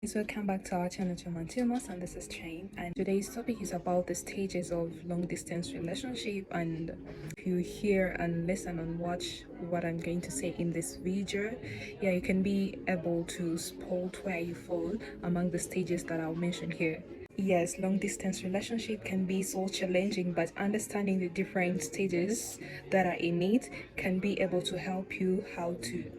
So welcome back to our channel, Thomas, and this is Chain. And today's topic is about the stages of long distance relationship. And if you hear and listen and watch what I'm going to say in this video, yeah, you can be able to spot where you fall among the stages that I'll mention here. Yes, long distance relationship can be so challenging, but understanding the different stages that are in it can be able to help you how to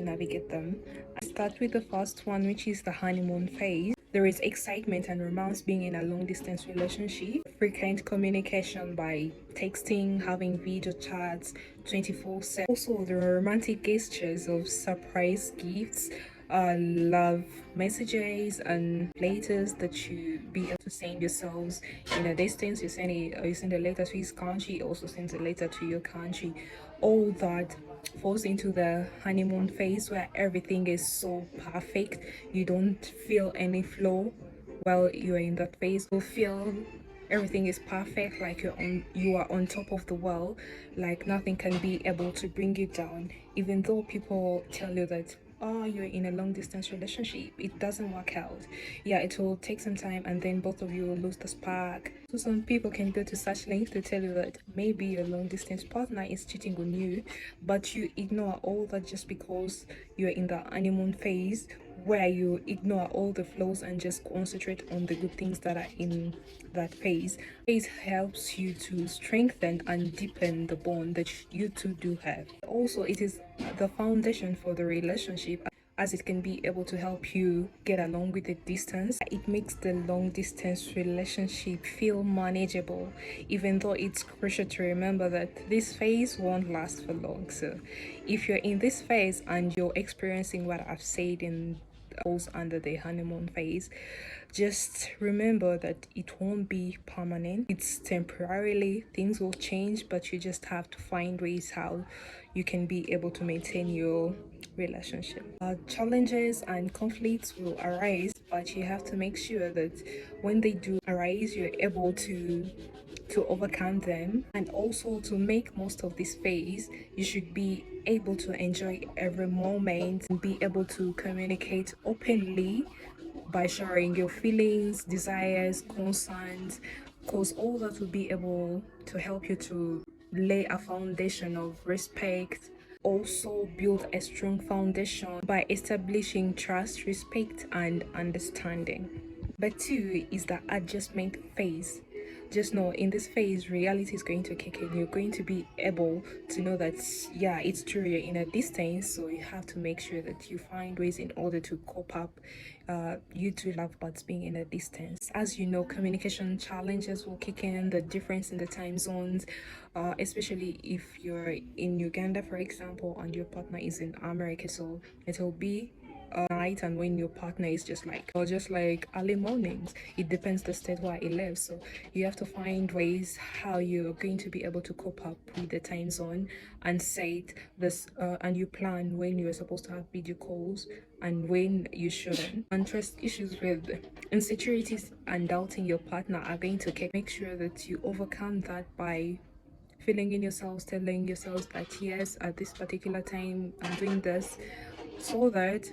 navigate them. I start with the first one, which is the honeymoon phase. There is excitement and romance being in a long distance relationship, frequent communication by texting, having video chats 24/7. Also, the romantic gestures of surprise gifts, love messages and letters that you be able to send yourselves in a distance. You send a letter to his country, also sends a letter to your country. All that falls into the honeymoon phase where everything is so perfect. You don't feel any flaw while you're in that phase. You feel everything is perfect, like you are on top of the world, like nothing can be able to bring you down. Even though people tell you that, oh, you're in a long distance relationship, it doesn't work out. Yeah, it will take some time and then both of you will lose the spark. So some people can go to such lengths to tell you that maybe your long distance partner is cheating on you, but you ignore all that just because you're in the honeymoon phase, where you ignore all the flaws and just concentrate on the good things that are in that phase. Phase helps you to strengthen and deepen the bond that you two do have. Also, it is the foundation for the relationship, as it can be able to help you get along with the distance. It makes the long distance relationship feel manageable, even though it's crucial to remember that this phase won't last for long. So if you're in this phase and you're experiencing what I've said in falls under the honeymoon phase, just remember that it won't be permanent. It's temporarily, things will change, but you just have to find ways how you can be able to maintain your relationship. Challenges and conflicts will arise, but you have to make sure that when they do arise, you're able to overcome them. And also, to make most of this phase, you should be able to enjoy every moment and be able to communicate openly by sharing your feelings, desires, concerns, because all that will be able to help you to lay a foundation of respect. Also build a strong foundation by establishing trust, respect, and understanding. But two is the adjustment phase. Just know in this phase, reality is going to kick in. You're going to be able to know that, yeah, it's true, you're in a distance, so you have to make sure that you find ways in order to cope up. You two lovebirds being in a distance. As you know, communication challenges will kick in, the difference in the time zones, especially if you're in Uganda, for example, and your partner is in America, so it will be night, and when your partner is just like early mornings. It depends the state where he lives, so you have to find ways how you're going to be able to cope up with the time zone and set this and you plan when you're supposed to have video calls and when you shouldn't. And trust issues with insecurities and doubting your partner are going to make sure that you overcome that by feeling in yourselves, telling yourselves that yes, at this particular time I'm doing this, so that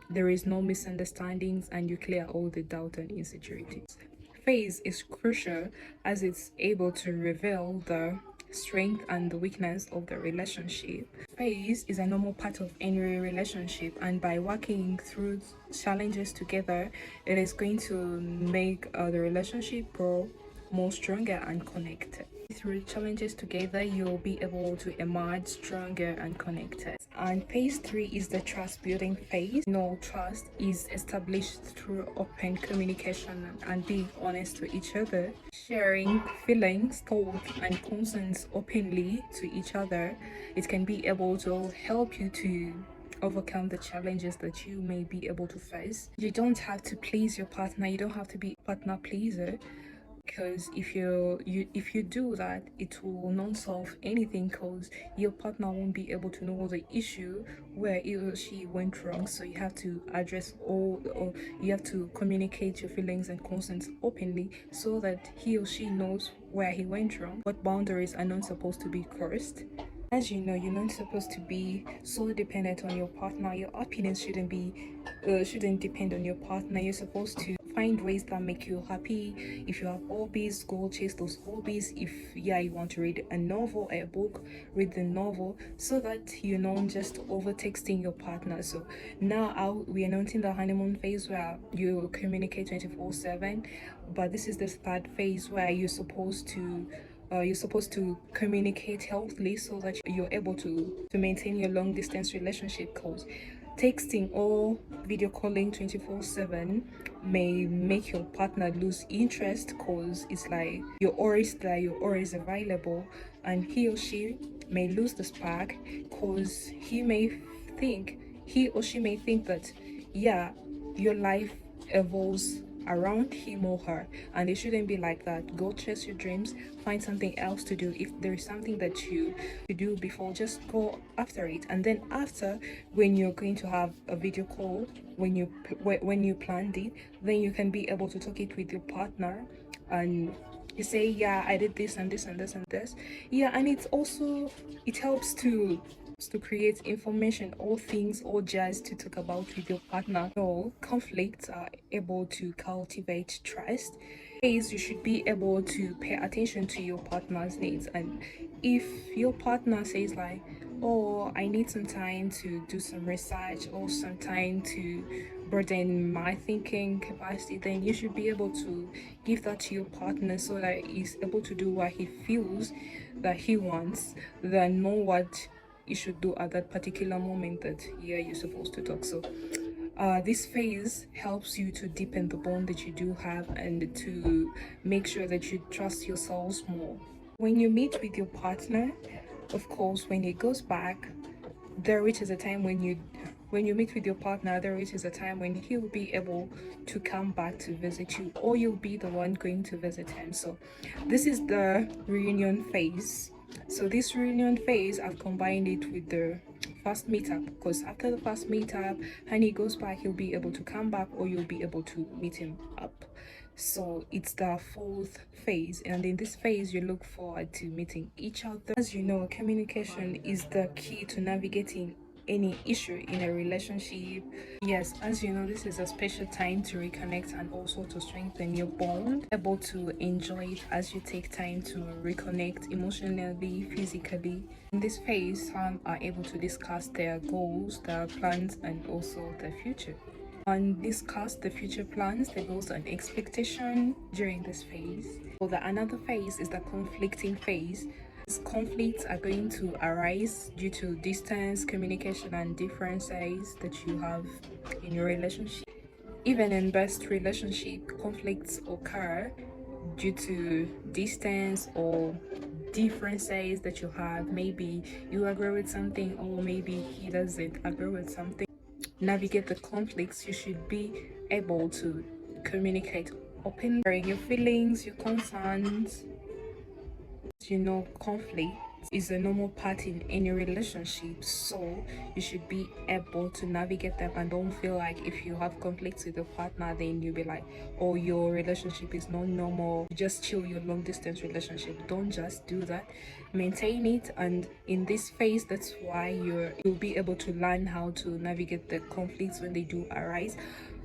there is no misunderstandings and you clear all the doubt and insecurities. Phase is crucial as it's able to reveal the strength and the weakness of the relationship. Phase is a normal part of any relationship, and by working through challenges together, it is going to make the relationship grow more stronger and connected. Through challenges together, you'll be able to emerge stronger and connected. And phase three is the trust building phase. No, trust is established through open communication and being honest to each other, sharing feelings, thoughts, and concerns openly to each other. It can be able to help you to overcome the challenges that you may be able to face. You don't have to please your partner, you don't have to be a partner pleaser, because if you do that, it will not solve anything, because your partner won't be able to know the issue where he or she went wrong. So you have to address all, or you have to communicate your feelings and concerns openly so that he or she knows where he went wrong, what boundaries are not supposed to be crossed, As you know, you're not supposed to be so dependent on your partner. Your happiness shouldn't depend on your partner. You're supposed to find ways that make you happy. If you have hobbies, go chase those hobbies. If you want to read a novel, a book, read the novel, so that you're not just over texting your partner. So now we are not in the honeymoon phase where you communicate 24/7, but this is the third phase where you're supposed to communicate healthily so that you're able to maintain your long distance relationship, because texting or video calling 24/7 may make your partner lose interest, because it's like you're always there, you're always available, and he or she may lose the spark, because think he or she may think that yeah, your life evolves around him or her, and it shouldn't be like that. Go chase your dreams, find something else to do. If there is something that you to do before, just go after it. And then after, when you're going to have a video call, when you planned it, then you can be able to talk it with your partner, and you say, yeah, I did this and this and this and this. Yeah, and it helps to create information, all things, all jazz to talk about with your partner. So conflicts are able to cultivate trust. Ways you should be able to pay attention to your partner's needs. And if your partner says like, oh, I need some time to do some research or some time to broaden my thinking capacity, then you should be able to give that to your partner so that he's able to do what he feels that he wants, than know what you should do at that particular moment that you're supposed to talk. So this phase helps you to deepen the bond that you do have, and to make sure that you trust yourselves more. When you meet with your partner, of course, when it goes back, there reaches a time when you meet with your partner, there reaches a time when he will be able to come back to visit you, or you'll be the one going to visit him. So this is the reunion phase. So this reunion phase, I've combined it with the first meetup, because after the first meetup and he goes back, he'll be able to come back, or you'll be able to meet him up. So it's the fourth phase, and in this phase you look forward to meeting each other. As you know, communication is the key to navigating any issue in a relationship. Yes, as you know, this is a special time to reconnect and also to strengthen your bond. Able to enjoy it as you take time to reconnect emotionally, physically. In this phase, some are able to discuss their goals, their plans, and also their future, and discuss the future plans, the goals, and expectation during this phase. So the another phase is the conflicting phase. These conflicts are going to arise due to distance, communication, and differences that you have in your relationship. Even in best relationship, conflicts occur due to distance or differences that you have. Maybe you agree with something, or maybe he doesn't agree with something. Navigate the conflicts, you should be able to communicate openly, sharing your feelings, your concerns. You know, conflict is a normal part in any relationship, so you should be able to navigate them, and don't feel like if you have conflicts with your partner, then you'll be like, oh, your relationship is not normal, just chill your long distance relationship. Don't just do that, maintain it. And in this phase, that's why you'll be able to learn how to navigate the conflicts when they do arise,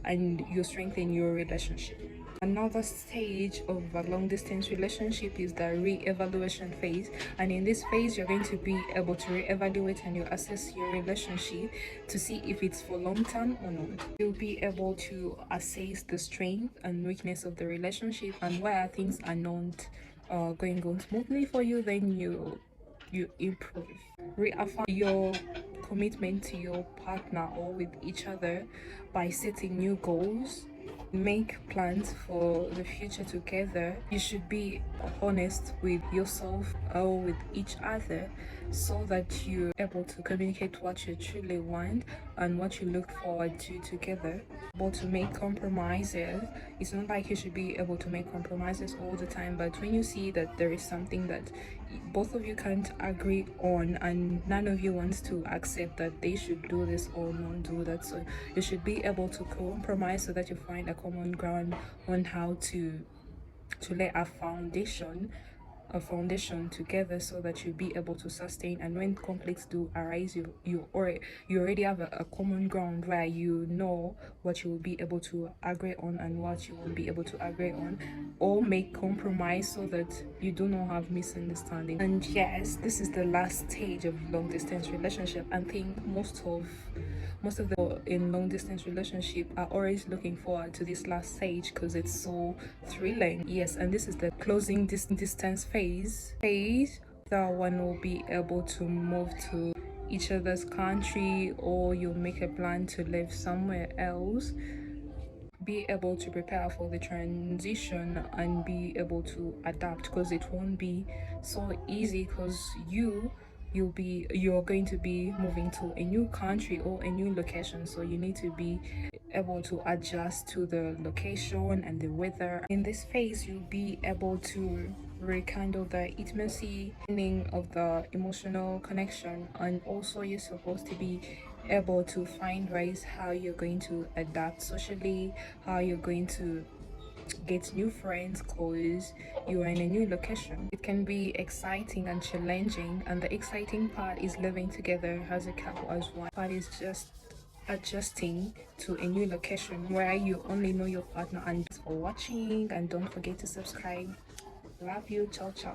and you strengthen your relationship. Another stage of a long distance relationship is the re-evaluation phase, and in this phase you're going to be able to re-evaluate and you assess your relationship to see if it's for long term or not. You'll be able to assess the strength and weakness of the relationship, and where things are not going on smoothly for you, then you improve. Reaffirm your commitment to your partner or with each other by setting new goals. Make plans for the future together. You should be honest with yourself or with each other, so that you're able to communicate what you truly want and what you look forward to together. Able to make compromises. It's not like you should be able to make compromises all the time, but when you see that there is something that both of you can't agree on, and none of you wants to accept that they should do this or not do that, so you should be able to compromise so that you find a common ground on how to lay a foundation a foundation together so that you'll be able to sustain, and when conflicts do arise, you already have a common ground where you know what you will be able to agree on and what you won't be able to agree on, or make compromise so that you do not have misunderstanding. And yes, this is the last stage of long distance relationship. I think most of the in long distance relationship are always looking forward to this last stage because it's so thrilling. Yes, and this is the closing distance phase that one will be able to move to each other's country, or you make a plan to live somewhere else, be able to prepare for the transition and be able to adapt, because it won't be so easy, because you're going to be moving to a new country or a new location, so you need to be able to adjust to the location and the weather. In this phase, you'll be able to rekindle the intimacy, meaning of the emotional connection, and also you're supposed to be able to find ways how you're going to adapt socially, how you're going to get new friends because you are in a new location. It can be exciting and challenging, and the exciting part is living together as a couple, as one. Part is just adjusting to a new location where you only know your partner. And thanks for watching, and don't forget to subscribe. Love you. Ciao ciao.